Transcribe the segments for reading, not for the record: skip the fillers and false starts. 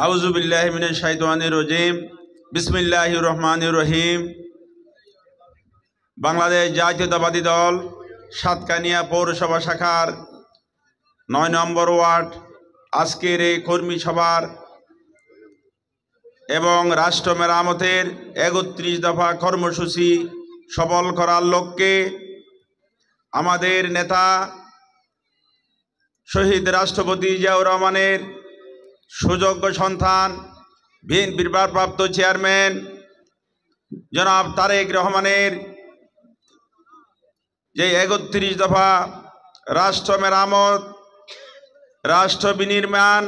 আউযু বিল্লাহি মিনাশ শাইতানির রাজিম। বিসমিল্লাহির রহমানির রহিম। বাংলাদেশ জাতীয়তাবাদী দল সাতকানিয়া পৌরসভা শাখার ৯ নম্বর ওয়ার্ড আজকের এই কর্মী সভার এবং রাষ্ট্র মেরামতের ৩১ দফা কর্মসূচি সফল করার লক্ষ্যে আমাদের নেতা শহীদ রাষ্ট্রপতি জিয়াউর রহমানের সুযোগ্য সন্তান বিএনপির ভারপ্রাপ্ত চেয়ারম্যান জনাব তারেক রহমানের যে ৩১ দফা রাষ্ট্র মেরামত, রাষ্ট্র বিনির্মাণ,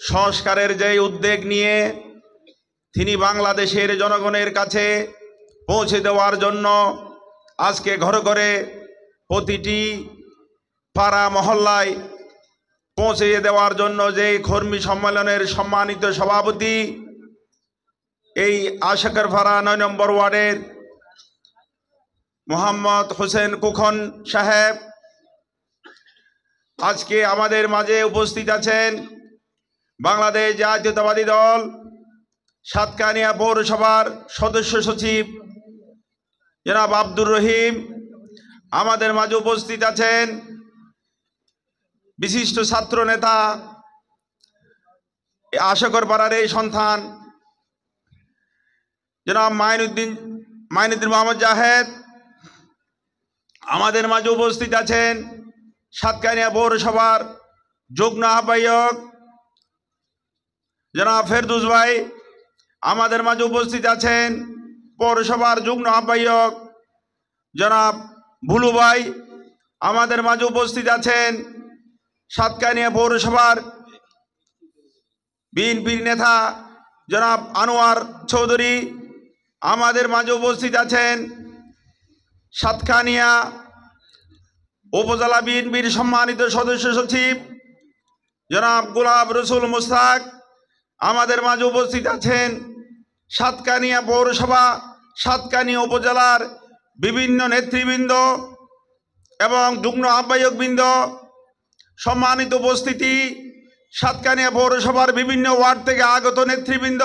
সংস্কারের যে উদ্যোগ নিয়ে তিনি বাংলাদেশের জনগণের কাছে পৌঁছে দেওয়ার জন্য আজকে ঘরে ঘরে প্রতিটি পাড়া মহল্লায় পৌঁছে দেওয়ার জন্য যে কর্মী সম্মেলনের সম্মানিত সভাপতি এই আশাকরপাড়া ৯ নম্বর ওয়ার্ডের মোহাম্মদ হোসেন খোকন সাহেব আজকে আমাদের মাঝে উপস্থিত আছেন। বাংলাদেশ জাতীয়তাবাদী দল সাতকানিয়া পৌরসভার সদস্য সচিব জনাব আব্দুর রহিম আমাদের মাঝে উপস্থিত আছেন। বিশিষ্ট ছাত্র নেতা আশাকরপাড়ার এই সন্তান জনাব মাইনুদ্দিন মোহাম্মদ জাহেদ আমাদের মাঝে উপস্থিত আছেন। সাতকানিয়া পৌরসভার যুগ্ম আহ্বায়ক জনাব ফেরদৌস ভাই আমাদের মাঝে উপস্থিত আছেন। পৌরসভার যুগ্ম আহ্বায়ক জনাব ভুলু ভাই আমাদের মাঝে উপস্থিত আছেন। সাতকানিয়া পৌরসভার বিএনপির নেতা জনাব আনোয়ার চৌধুরী আমাদের মাঝে উপস্থিত আছেন। সাতকানিয়া উপজেলা বিএনপির সম্মানিত সদস্য সচিব জনাব গোলাপ রসুল মুস্তাক আমাদের মাঝে উপস্থিত আছেন। সাতকানিয়া পৌরসভা, সাতকানিয়া উপজেলার বিভিন্ন নেতৃবৃন্দ এবং যুগ্ম আহ্বায়কবৃন্দ, সম্মানিত উপস্থিতি, সাতকানিয়া পৌরসভার বিভিন্ন ওয়ার্ড থেকে আগত নেতৃবৃন্দ,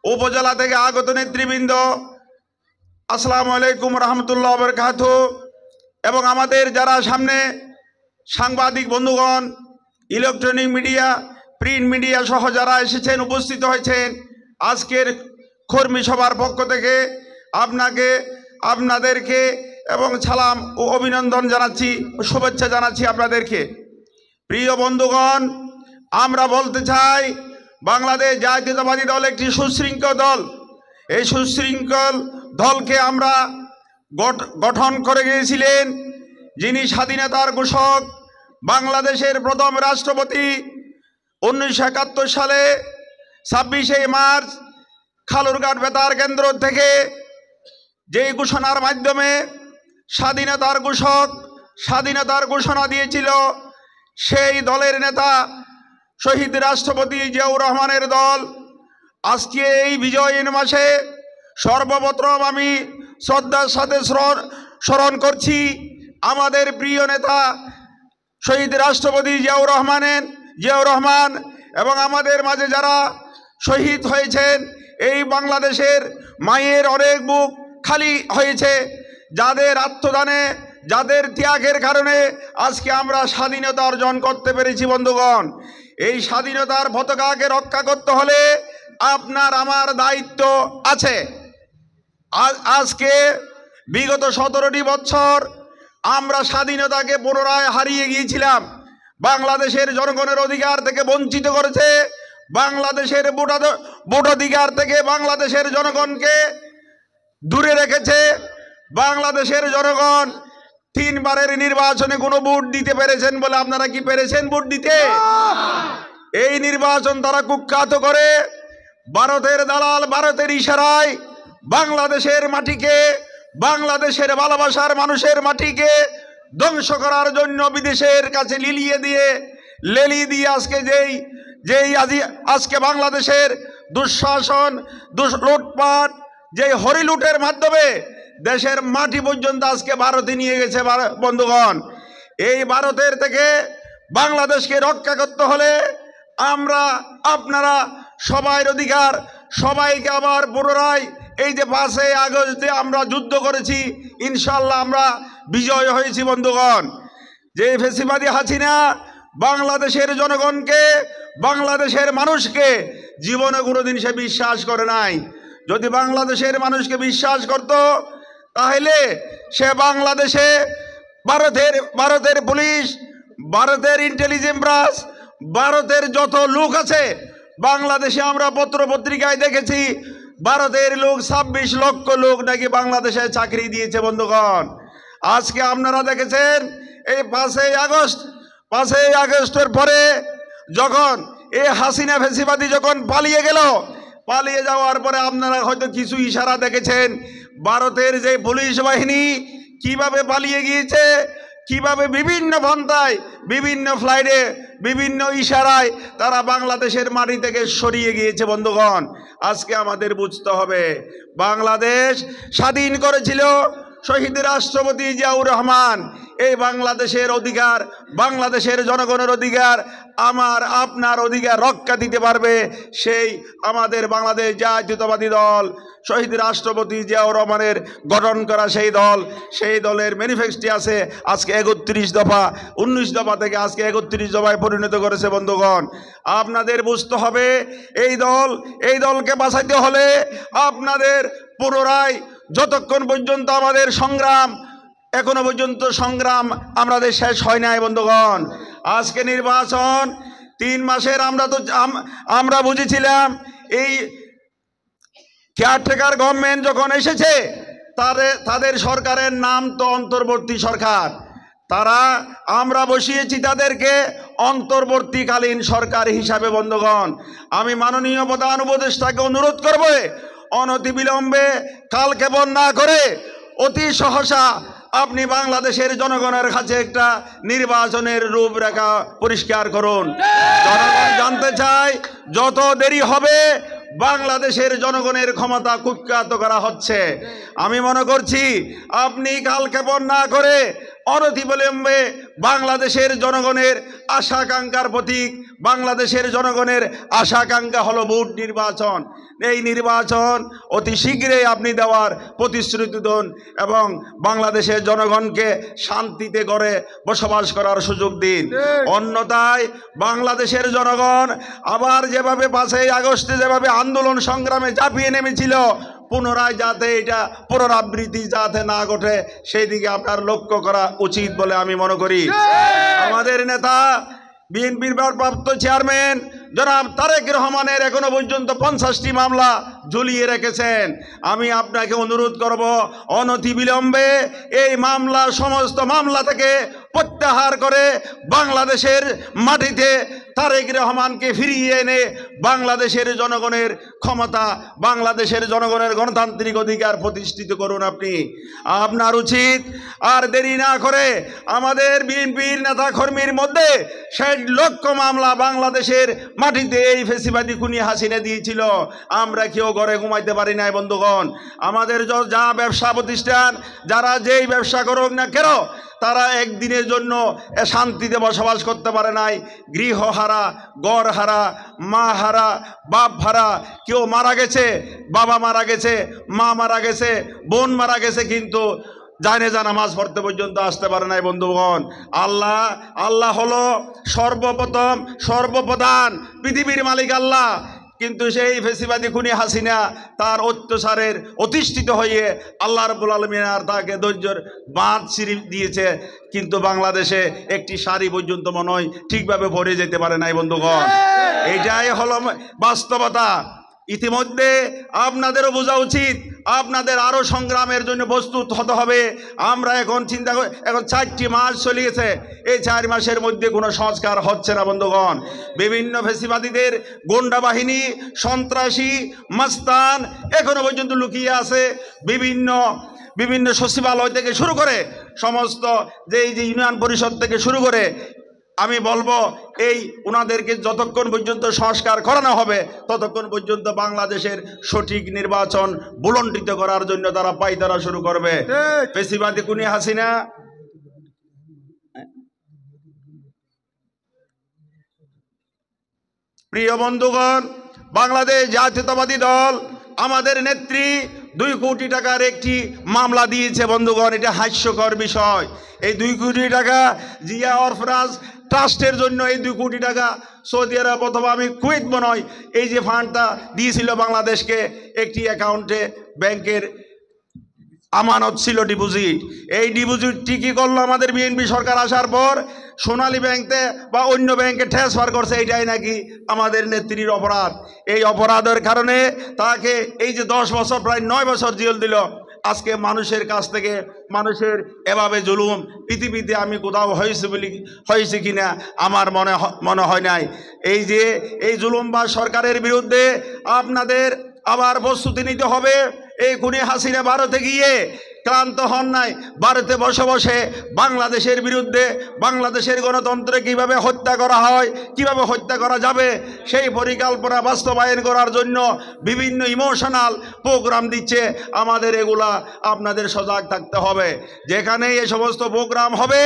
উপজেলা থেকে আগত নেতৃবৃন্দ, আসসালামু আলাইকুম রহমতুল্লাহ বরকাতুহু। এবং আমাদের যারা সামনে সাংবাদিক বন্ধুগণ, ইলেকট্রনিক মিডিয়া, প্রিন্ট মিডিয়া সহ যারা এসেছেন, উপস্থিত হয়েছেন, আজকের কর্মী সভার পক্ষ থেকে আপনাদেরকে এবং সালাম ও অভিনন্দন জানাচ্ছি, শুভেচ্ছা জানাচ্ছি আপনাদেরকে। প্রিয় বন্ধুগণ, আমরা বলতে চাই বাংলাদেশ জাতীয়তাবাদী দল একটি সুশৃঙ্খল দল। এই সুশৃঙ্খল দলকে আমরা গঠন করে গিয়েছিলেন যিনি স্বাধীনতার ঘোষক, বাংলাদেশের প্রথম রাষ্ট্রপতি 1971 সালে 26শে মার্চ খালুরঘাট বেতার কেন্দ্র থেকে যেই ঘোষণার মাধ্যমে স্বাধীনতার ঘোষণা দিয়েছিল, সেই দলের নেতা শহীদ রাষ্ট্রপতি জিয়াউর রহমানের দল আজকে এই বিজয়ের মাসে সর্বপ্রথম আমি শ্রদ্ধার সাথে স্মরণ করছি আমাদের প্রিয় নেতা শহীদ রাষ্ট্রপতি জিয়াউর রহমান এবং আমাদের মাঝে যারা শহীদ হয়েছেন। এই বাংলাদেশের মায়ের অনেক বুক খালি হয়েছে, যাদের আত্মদানে, যাদের ত্যাগের কারণে আজকে আমরা স্বাধীনতা অর্জন করতে পেরেছি। বন্ধুগণ, এই স্বাধীনতার পতাকাকে রক্ষা করতে হলে আপনার আমার দায়িত্ব আছে। আজকে বিগত 17টি বছর আমরা স্বাধীনতাকে পুনরায় হারিয়ে গিয়েছিলাম। বাংলাদেশের জনগণের অধিকার থেকে বঞ্চিত করেছে, বাংলাদেশের ভোটাধিকার থেকে বাংলাদেশের জনগণকে দূরে রেখেছে। বাংলাদেশের জনগণ 3 বারের নির্বাচনে কোনো ভোট দিতে পেরেছেন বলে আপনারা কি পেরেছেন ভোট দিতে? এই নির্বাচন তারা কুখ্যাত করে ভারতের দালাল, ভারতের ইশারায় বাংলাদেশের মাটিকে, বাংলাদেশের ভালোবাসার মানুষের মাটিকে ধ্বংস করার জন্য বিদেশের কাছে লেলিয়ে দিয়ে আজকে বাংলাদেশের দুঃশাসন, লুটপাট, যে হরিলুটের মাধ্যমে দেশের মাটি পর্যন্ত আজকে ভারতে নিয়ে গেছে। বন্ধুগণ, এই ভারতের থেকে বাংলাদেশকে রক্ষা করতে হলে আপনারা সবার অধিকার, সবাইকে আবার পুনরায় এই যে 5ই আগস্টে আমরা যুদ্ধ করেছি, ইনশাল্লাহ আমরা বিজয় হয়েছি বন্ধুগণ। যে ফ্যাসিবাদী হাসিনা বাংলাদেশের জনগণকে, বাংলাদেশের মানুষকে জীবনে কোনোদিন সে বিশ্বাস করে নাই। যদি বাংলাদেশের মানুষকে বিশ্বাস করত তাহলে সে বাংলাদেশে ভারতের পুলিশ, ভারতের ইন্টেলিজেন্স ব্রাঞ্চ, ভারতের যত লোক আছে বাংলাদেশে, আমরা পত্র পত্রিকায় দেখেছি ভারতের লোক 26 লক্ষ লোক নাকি বাংলাদেশে চাকরি দিয়েছে বন্ধুগণ। আজকে আপনারা দেখেছেন এই 5ই আগস্টের পরে যখন এই হাসিনা ফ্যাসিবাদী যখন পালিয়ে গেল, পালিয়ে যাওয়ার পরে আপনারা হয়তো কিছু ইশারা দেখেছেন ভারতের যে পুলিশ বাহিনী কিভাবে পালিয়ে গিয়েছে, কিভাবে বিভিন্ন পন্থায়, বিভিন্ন ফ্লাইটে, বিভিন্ন ইশারায় তারা বাংলাদেশের মাটি থেকে সরিয়ে গিয়েছে বন্ধুগণ। আজকে আমাদের বুঝতে হবে বাংলাদেশ স্বাধীন করেছিল শহীদ রাষ্ট্রপতি জিয়াউর রহমান। এই বাংলাদেশের অধিকার, বাংলাদেশের জনগণের অধিকার, আমার আপনার অধিকার রক্ষা দিতে পারবে সেই আমাদের বাংলাদেশ জাতীয়তাবাদী দল, শহীদ রাষ্ট্রপতি জিয়াউর রহমানের গঠন করা সেই দলের ম্যানিফেস্টো আছে আজকে 31 দফা, 19 দফা থেকে আজকে 31 দফায় পরিণত করেছে বন্ধুগণ। আপনাদের বুঝতে হবে এই দলকে বাঁচাইতে হলে আপনাদের পুনরায় যতক্ষণ পর্যন্ত আমাদের সংগ্রাম, এখনো পর্যন্ত সংগ্রাম আমাদের শেষ হয় নাই বন্ধুগণ। আজকে নির্বাচন 3 মাসের আমরা বুঝেছিলাম এই কেয়ারটেকার গভর্নমেন্ট যখন এসেছে তাদের সরকারের নাম তো অন্তর্বর্তী সরকার, আমরা বসিয়েছি তাদেরকে অন্তর্বর্তীকালীন সরকার হিসাবে বন্ধুগণ। আমি মাননীয় প্রধান উপদেষ্টাকে অনুরোধ করব অনতিবিলম্বে কালক্ষেপণ না করে অতি সহসা আপনি বাংলাদেশের জনগণের কাছে একটা নির্বাচনের রূপরেখা পরিষ্কার করুন। জনগণ জানতে চায় যত দেরি হবে বাংলাদেশের জনগণের ক্ষমতা কুখ্যাত করা হচ্ছে। আমি মনে করছি আপনি কালক্ষেপণ না করে অনতিবিলম্বে বাংলাদেশের জনগণের আশাকাঙ্ক্ষার প্রতীক, বাংলাদেশের জনগণের আশাকাঙ্ক্ষা হলো ভোট নির্বাচন। এই নির্বাচন অতি শীঘ্রই আপনি দেওয়ার প্রতিশ্রুতি দেন এবং বাংলাদেশের জনগণকে শান্তিতে করে বসবাস করার সুযোগ দিন। অন্যথায় বাংলাদেশের জনগণ আবার যেভাবে 5ই আগস্টে যেভাবে আন্দোলন সংগ্রামে ঝাঁপিয়ে নেমেছিল, পুনরায় যাতে এটা পুনরাবৃত্তি যাতে না ঘটে সেই দিকে আপনার লক্ষ্য করা উচিত বলে আমি মনে করি। আমাদের নেতা বিএনপির ভারপ্রাপ্ত চেয়ারম্যান জনাব তারেক রহমানের এখনো পর্যন্ত 50টি মামলা ঝুলিয়ে রেখেছেন। আমি আপনাকে অনুরোধ করব অনতিবিলম্বে এই সমস্ত মামলা থেকে প্রত্যাহার করে বাংলাদেশের মাটিতে তারেক রহমানকে ফিরিয়ে এনে বাংলাদেশের জনগণের ক্ষমতা, বাংলাদেশের জনগণের গণতান্ত্রিক অধিকার প্রতিষ্ঠিত করুন। আপনার উচিত আর দেরি না করে আমাদের বিএনপির নেতা কর্মীর মধ্যে 60 লক্ষ মামলা বাংলাদেশের মাটিতে এই ফ্যাসিবাদী খুনি হাসিনা দিয়েছিল। আমরা কেউ ঘরে ঘুমাইতে পারি নাই বন্ধুগণ। আমাদের যা ব্যবসা প্রতিষ্ঠান, যারা যেই ব্যবসা করুক না কেন, তারা একদিনের জন্য শান্তিতে বসবাস করতে পারে নাই। গৃহহারা, ঘর হারা, মা হারা, বাপ হারা, কেউ মারা গেছে, বাবা মারা গেছে, মা মারা গেছে, বোন মারা গেছে, কিন্তু জানেজা নামাজ পড়তে পর্যন্ত আসতে পারে নাই বন্ধুগণ। আল্লাহ হলো সর্বপ্রথম সর্বপ্রধান, পৃথিবীর মালিক আল্লাহ। কিন্তু সেই ফ্যাসিবাদী খুনি হাসিনা তার অত্যাচারের অতিষ্ঠিত হয়ে আল্লাহ রাব্বুল আলামিন আর তাকে ধৈর্যের বাঁধ ছিঁড়ে দিয়েছে, কিন্তু বাংলাদেশে একটি সারি পর্যন্ত মনে হয় ঠিকভাবে পড়ে যেতে পারে নাই বন্ধুগণ। এইটাই হলো বাস্তবতা। ইতিমধ্যে আপনাদেরও বোঝা উচিত, আপনাদের আরও সংগ্রামের জন্য প্রস্তুত হতে হবে। আমরা এখন চিন্তা করি, এখন 4টি মাস চলে গেছে, এই 4 মাসের মধ্যে কোনো সংস্কার হচ্ছে না বন্ধুগণ। বিভিন্ন ফ্যাসিবাদীদের গুন্ডা বাহিনী, সন্ত্রাসী, মাস্তান এখনো পর্যন্ত লুকিয়ে আছে। বিভিন্ন সচিবালয় থেকে শুরু করে সমস্ত যে ইউনিয়ন পরিষদ থেকে শুরু করে আমি বলবো ওনাদেরকে যতক্ষণ পর্যন্ত সংস্কার করানো হবে ততক্ষণ পর্যন্ত বাংলাদেশের সঠিক নির্বাচন বুলন্ডিত করার জন্য তারা পায়তারা শুরু করবে। ফ্যাসিবাদী খুনি হাসিনা প্রিয় বন্ধুগণ, বাংলাদেশ জাতীয়তাবাদী দল আমাদের নেত্রী 2 কোটি টাকার একটি মামলা দিয়েছে বন্ধুগণ। এটা হাস্যকর বিষয়। এই 2 কোটি টাকা জিয়া অরফরাজ ট্রাস্টের জন্য এই 2 কোটি টাকা সৌদি আরব অথবা আমি কুয়েত মনে হয় এই যে ফান্ডটা দিয়েছিল বাংলাদেশকে একটি অ্যাকাউন্টে, ব্যাংকের আমানত ছিল, ডিপোজিট। এই ডিপোজিটটি কী করলো আমাদের বিএনপি সরকার আসার পর সোনালী ব্যাংকে বা অন্য ব্যাংকে ট্রান্সফার করছে। এইটাই নাকি আমাদের নেত্রীর অপরাধ। এই অপরাধের কারণে তাকে এই যে 10 বছর প্রায় 9 বছর জেল দিল। আজকে মানুষের কাছ থেকে মানুষের এভাবে জুলুম পৃথিবীতে আমি কোথাও হয়েছে কিনা আমার মনে হয় নাই। এই যে এই জুলুম বা সরকারের বিরুদ্ধে আপনাদের আবার প্রস্তুতি নিতে হবে। এই খুনি হাসিনা ভারতে গিয়ে ক্লান্ত হন নাই। ভারতে বসে বসে বাংলাদেশের বিরুদ্ধে, বাংলাদেশের গণতন্ত্রে কিভাবে হত্যা করা হয়, কিভাবে হত্যা করা যাবে সেই পরিকল্পনা বাস্তবায়ন করার জন্য বিভিন্ন ইমোশনাল প্রোগ্রাম দিচ্ছে। আমাদের এগুলা আপনাদের সজাগ থাকতে হবে। যেখানে এই সমস্ত প্রোগ্রাম হবে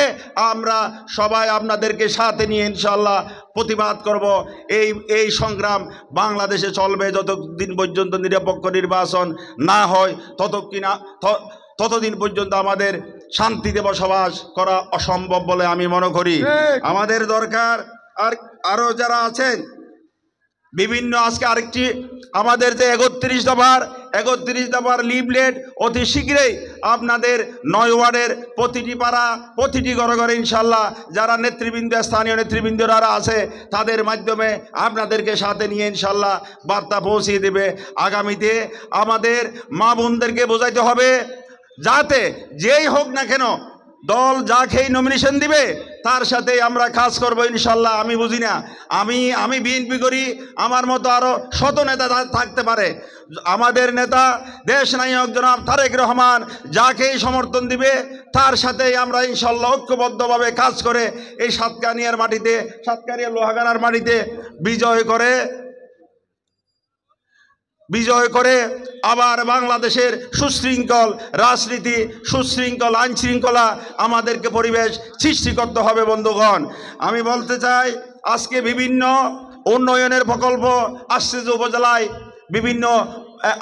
আমরা সবাই আপনাদেরকে সাথে নিয়ে ইনশাল্লাহ প্রতিবাদ করব। এই সংগ্রাম বাংলাদেশে চলবে যতদিন পর্যন্ত নিরপেক্ষ নির্বাচন না হয়, ততদিন পর্যন্ত আমাদের শান্তিতে বসবাস করা অসম্ভব বলে আমি মনে করি। আমাদের দরকার আরও যারা আছেন বিভিন্ন, আজকে আরেকটি আমাদের যে 31 দফার লিফলেট অতি শীঘ্রই আপনাদের 9 ওয়ার্ডের প্রতিটি পাড়া, প্রতিটি ঘরে ঘরে ইনশাল্লাহ যারা নেতৃবৃন্দ, স্থানীয় নেতৃবৃন্দরা আছে তাদের মাধ্যমে আপনাদেরকে সাথে নিয়ে ইনশাল্লাহ বার্তা পৌঁছিয়ে দেবে। আগামীতে আমাদের মা বোনদেরকে বোঝাইতে হবে যাতে যেই হোক না কেন দল যাকেই নমিনেশন দিবে তার সাথে আমরা কাজ করব ইনশাল্লাহ। আমি বুঝি না, আমি বিএনপি করি, আমার মতো আরও শত নেতা থাকতে পারে। আমাদের নেতা দেশ নায়ক জনাব তারেক রহমান যাকেই সমর্থন দিবে তার সাথেই আমরা ইনশাল্লাহ ঐক্যবদ্ধভাবে কাজ করে এই সাতকানিয়ার মাটিতে, সাতকানিয়া লোহাগাড়ার মাটিতে বিজয় করে আবার বাংলাদেশের সুশৃঙ্খল রাজনীতি, সুশৃঙ্খল আইনশৃঙ্খলা আমাদেরকে পরিবেশ সৃষ্টি করতে হবে বন্ধুগণ। আমি বলতে চাই আজকে বিভিন্ন উন্নয়নের প্রকল্প আসছে যে উপজেলায়, বিভিন্ন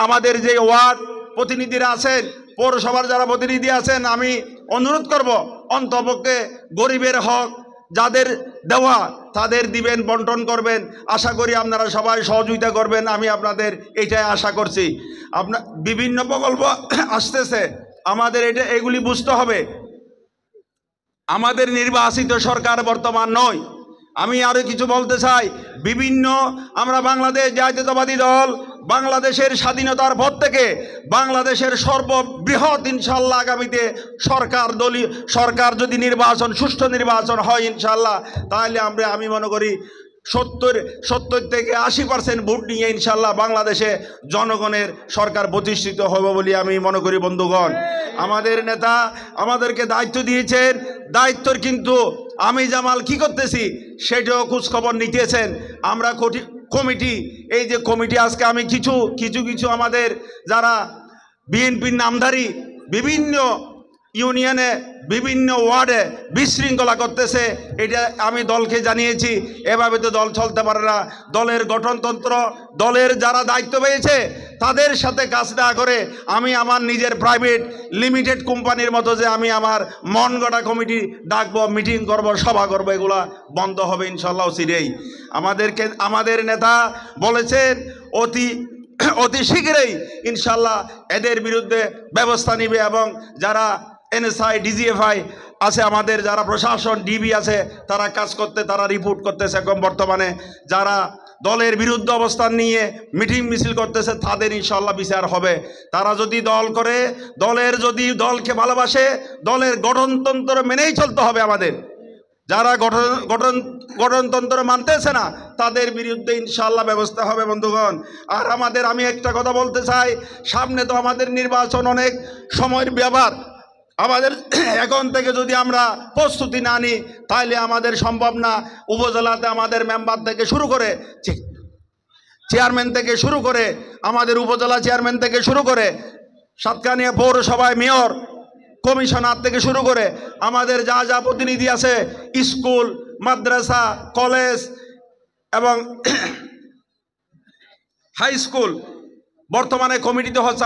আমাদের যে ওয়ার্ড প্রতিনিধিরা আছেন, পৌরসভার যারা প্রতিনিধি আছেন, আমি অনুরোধ করব অন্তপক্ষে গরিবের হক যাদের দেওয়া তাদের দিবেন, বন্টন করবেন। আশা করি আপনারা সবাই সহযোগিতা করবেন, আমি আপনাদের এটাই আশা করছি। বিভিন্ন প্রকল্প আসতেছে, আমাদের এগুলি বুঝতে হবে। আমাদের নির্বাচিত সরকার বর্তমান নয়। আমি আরও কিছু বলতে চাই, আমরা বাংলাদেশ জাতীয়তাবাদী দল বাংলাদেশের স্বাধীনতার পর থেকে বাংলাদেশের সর্ববৃহৎ ইনশাল্লাহ আগামীতে সরকার যদি সুষ্ঠু নির্বাচন হয় ইনশাল্লাহ, তাহলে আমি মনে করি 70 থেকে 80% ভোট নিয়ে ইনশাল্লাহ বাংলাদেশে জনগণের সরকার প্রতিষ্ঠিত হবে বলে আমি মনে করি বন্ধুগণ। আমাদের নেতা আমাদেরকে দায়িত্ব দিয়েছেন, দায়িত্বর কিন্তু আমি জামাল কি করতেছি সেটাও খোঁজখবর নিতেছেন। আমরা কমিটি, এই যে কমিটি আজকে আমি কিছু আমাদের যারা বিএনপির নামধারী বিভিন্ন ইউনিয়নে, বিভিন্ন ওয়ার্ডে বিশৃঙ্খলা করতেছে, এটা আমি দলকে জানিয়েছি। এভাবে তো দল চলতে পারে না। দলের গঠনতন্ত্র, দলের যারা দায়িত্ব পেয়েছে তাদের সাথে কাজ না করে আমি আমার নিজের প্রাইভেট লিমিটেড কোম্পানির মতো যে আমি আমার মন গড়া কমিটি ডাকবো, মিটিং করব, সভা করবো, এগুলা বন্ধ হবে ইনশাল্লাহ চিরেই। আমাদের নেতা বলেছেন অতি শীঘ্রই ইনশাল্লাহ এদের বিরুদ্ধে ব্যবস্থা নিবে, এবং যারা এনএসআই, ডিজিএফআই আছে, আমাদের যারা প্রশাসন, ডিবি আছে, তারা কাজ করতে, তারা রিপোর্ট করতেছে। এখন বর্তমানে যারা দলের বিরুদ্ধে অবস্থান নিয়ে মিটিং মিছিল করতেছে তাদের ইনশাল্লাহ বিচার হবে। তারা যদি দল করে, দলকে ভালোবাসে, দলের গঠনতন্ত্র মেনেই চলতে হবে আমাদের। যারা গঠনতন্ত্র মানতেছে না তাদের বিরুদ্ধে ইনশাল্লাহ ব্যবস্থা হবে বন্ধুগণ। আর আমি একটা কথা বলতে চাই, সামনে তো আমাদের নির্বাচন, অনেক সময়ের ব্যাপার। আমাদের এখন থেকে যদি আমরা প্রস্তুতি না নিই তাহলে আমাদের সম্ভব না। উপজেলাতে আমাদের মেম্বার থেকে শুরু করে, চেয়ারম্যান থেকে শুরু করে, আমাদের উপজেলা চেয়ারম্যান থেকে শুরু করে, সাতকানিয়া পৌরসভায় মেয়র, কমিশনার থেকে শুরু করে আমাদের যা প্রতিনিধি আছে, স্কুল, মাদ্রাসা, কলেজ এবং হাই স্কুল বর্তমানে কমিটিতে হচ্ছে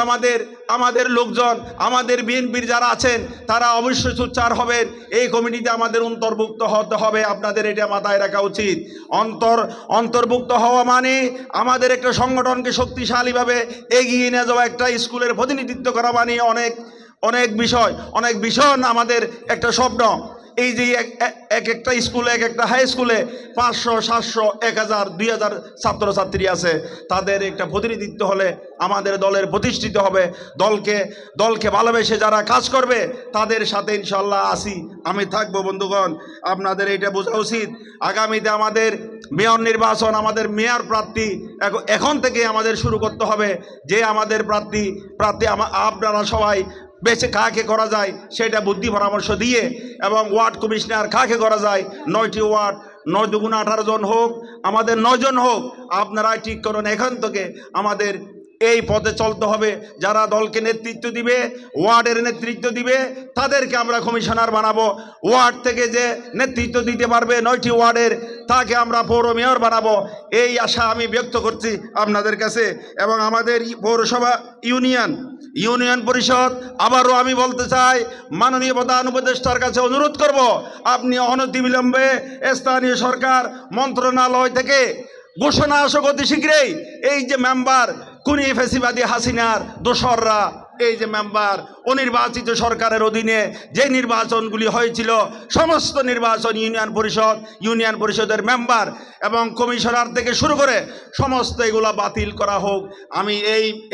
আমাদের লোকজন, আমাদের বিএনপির যারা আছেন তারা অবশ্যই সোচ্চার হবেন। এই কমিটিতে আমাদের অন্তর্ভুক্ত হতে হবে, আপনাদের এটা মাথায় রাখা উচিত। অন্তর্ভুক্ত হওয়া মানে আমাদের একটা সংগঠনকে শক্তিশালীভাবে এগিয়ে নিয়ে যাওয়া, একটা স্কুলের প্রতিনিধিত্ব করা মানে অনেক বিষয়, অনেক ভীষণ আমাদের একটা স্বপ্ন। এই যে এক একটা স্কুলে, এক একটা হাই স্কুলে 500, 700, 1000, 2000 ছাত্রছাত্রী আছে, তাদের একটা প্রতিনিধিত্ব হলে আমাদের দলের প্রতিষ্ঠিত হবে। দলকে ভালোবেসে যারা কাজ করবে তাদের সাথে ইনশাল্লাহ আমি থাকবো। বন্ধুগণ, আপনাদের এটা বোঝা উচিত। আগামীতে আমাদের মেয়র নির্বাচন, আমাদের মেয়র প্রার্থী এখন থেকে আমাদের শুরু করতে হবে। যে আমাদের প্রার্থী আপনারা সবাই বেছে কাকে করা যায় সেটা বুদ্ধি পরামর্শ দিয়ে, এবং ওয়ার্ড কমিশনার কাকে করা যায়, 9টি ওয়ার্ড, 9 দুগুণ 18 জন হোক, আমাদের 9 জন হোক, আপনারাই ঠিক করুন। এখান থেকে আমাদের এই পথে চলতে হবে। যারা দলকে নেতৃত্ব দিবে, ওয়ার্ডের নেতৃত্ব দিবে, তাদেরকে আমরা কমিশনার বানাবো। ওয়ার্ড থেকে যে নেতৃত্ব দিতে পারবে 9টি ওয়ার্ডের, তাকে আমরা পৌর মেয়র বানাবো। এই আশা আমি ব্যক্ত করছি আপনাদের কাছে। এবং আমাদের পৌরসভা ইউনিয়ন পরিষদ, আবারও আমি বলতে চাই, মাননীয় প্রধান উপদেষ্টার কাছে অনুরোধ করব, আপনি অনতিবিলম্বে স্থানীয় সরকার মন্ত্রণালয় থেকে ঘোষণা আসুক অতি শীঘ্রই। এই যে মেম্বার খুনি ফ্যাসিবাদী হাসিনার দোসররা, এই যে মেম্বার অনির্বাচিত সরকারের অধীনে যে নির্বাচনগুলি হয়েছিল, সমস্ত নির্বাচন ইউনিয়ন পরিষদের মেম্বার এবং কমিশনার থেকে শুরু করে সমস্ত এগুলা বাতিল করা হোক। আমি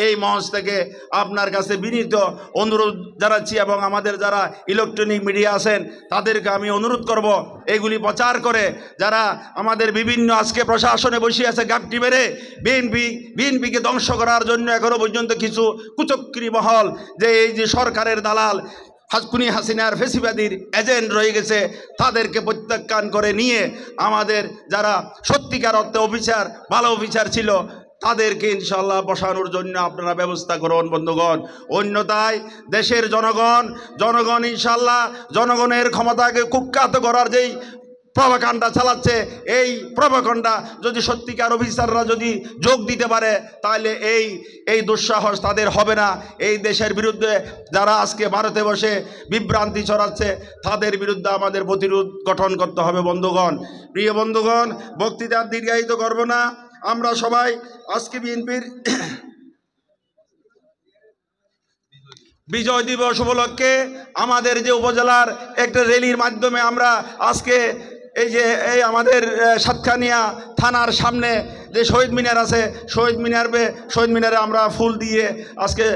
এই মঞ্চ থেকে আপনার কাছে বিনীত অনুরোধ জানাচ্ছি, এবং আমাদের যারা ইলেকট্রনিক মিডিয়া আছেন তাদেরকে আমি অনুরোধ করব, এগুলি প্রচার করে যারা আমাদের বিভিন্ন আজকে প্রশাসনে বসে আছে গাপটি মেরে বিএনপিকে ধ্বংস করার জন্য এখনো পর্যন্ত কিছু কুচক্রী মহল, যে এই যে সরকারের দালাল খুনি হাসিনার ফেসিবাদীর এজেন্ট রয়ে গেছে, তাদেরকে প্রত্যাখ্যান করে নিয়ে আমাদের যারা সত্যিকার অর্থে অফিসার, ভালো অফিসার ছিল, তাদেরকে ইনশাল্লাহ বসানোর জন্য আপনারা ব্যবস্থা করুন। বন্ধুগণ, অন্যথায় দেশের জনগণ ইনশাল্লাহ জনগণের ক্ষমতাকে কুখ্যাত করার যেই প্রভাকাণ্ডা চালাচ্ছে, এই প্রভাকাণ্ডা যদি সত্যিকার অফিসাররা যদি যোগ দিতে পারে, তাহলে এই দুঃসাহস তাদের হবে না। এই দেশের বিরুদ্ধে যারা আজকে ভারতে বসে বিভ্রান্তি ছড়াচ্ছে, তাদের বিরুদ্ধে আমাদের প্রতিরোধ গঠন করতে হবে। বন্ধুগণ, প্রিয় বন্ধুগণ, বক্তৃতা দীর্ঘায়িত করব না। আমরা সবাই আজকে বিএনপির বিজয় দিবস উপলক্ষে আমাদের যে উপজেলার একটা র্যালির মাধ্যমে আমরা আজকে এই আমাদের সাতখানিয়া থানার সামনে যে শহীদ মিনার আছে, শহীদ মিনারে আমরা ফুল দিয়ে আজকে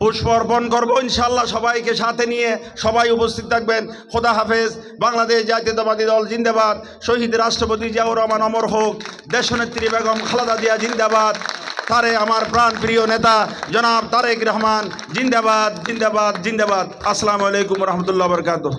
পুষ্প অর্পণ করবো ইনশাল্লাহ। সবাইকে সাথে নিয়ে সবাই উপস্থিত থাকবেন। খোদা হাফেজ। বাংলাদেশ জাতীয়তাবাদী দল জিন্দাবাদ। শহীদ রাষ্ট্রপতি জিয়াউর রহমান অমর হোক। দেশনেত্রী বেগম খালেদা জিয়া জিন্দাবাদ। আমার প্রাণ প্রিয় নেতা জনাব তারেক রহমান জিন্দাবাদ, জিন্দাবাদ, জিন্দাবাদ। আসসালামু আলাইকুম রহমতুল্লাহ বরকাতুহ।